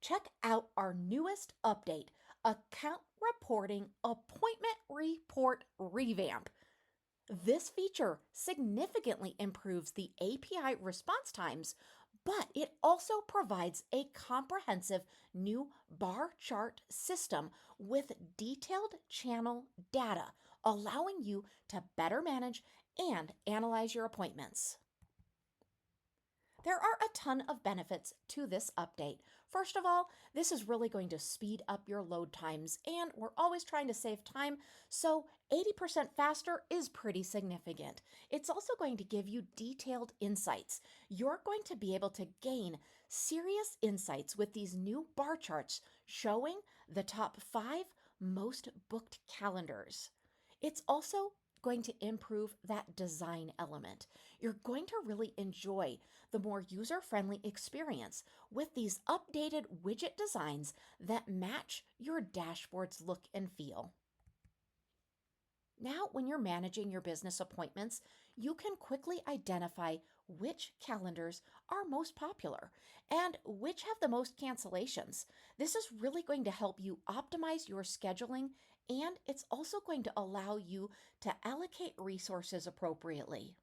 Check out our newest update, Account Reporting Appointment Report Revamp. This feature significantly improves the API response times, but it also provides a comprehensive new bar chart system with detailed channel data, allowing you to better manage and analyze your appointments. There are a ton of benefits to this update. First of all, this is really going to speed up your load times, and we're always trying to save time, so 80% faster is pretty significant. It's also going to give you detailed insights. You're going to be able to gain serious insights with these new bar charts showing the top 5 most booked calendars. It's also going to improve that design element. You're going to really enjoy the more user-friendly experience with these updated widget designs that match your dashboard's look and feel. Now, when you're managing your business appointments, you can quickly identify which calendars are most popular and which have the most cancellations. This is really going to help you optimize your scheduling, and it's also going to allow you to allocate resources appropriately.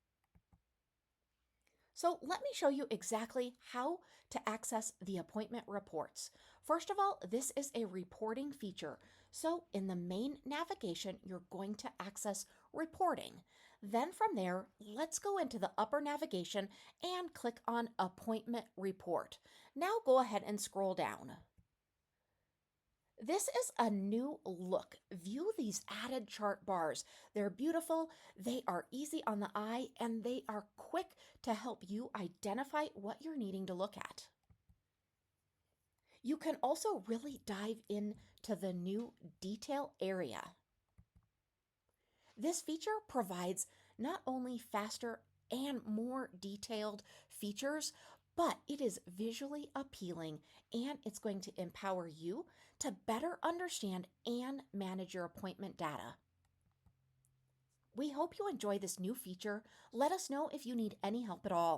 So let me show you exactly how to access the appointment reports. First of all, this is a reporting feature. So in the main navigation, you're going to access reporting. Then from there, let's go into the upper navigation and click on appointment report. Now go ahead and scroll down. This is a new look. View these added chart bars. They're beautiful, they are easy on the eye, and they are quick to help you identify what you're needing to look at. You can also really dive into the new detail area. This feature provides not only faster and more detailed features, but it is visually appealing and it's going to empower you to better understand and manage your appointment data. We hope you enjoy this new feature. Let us know if you need any help at all.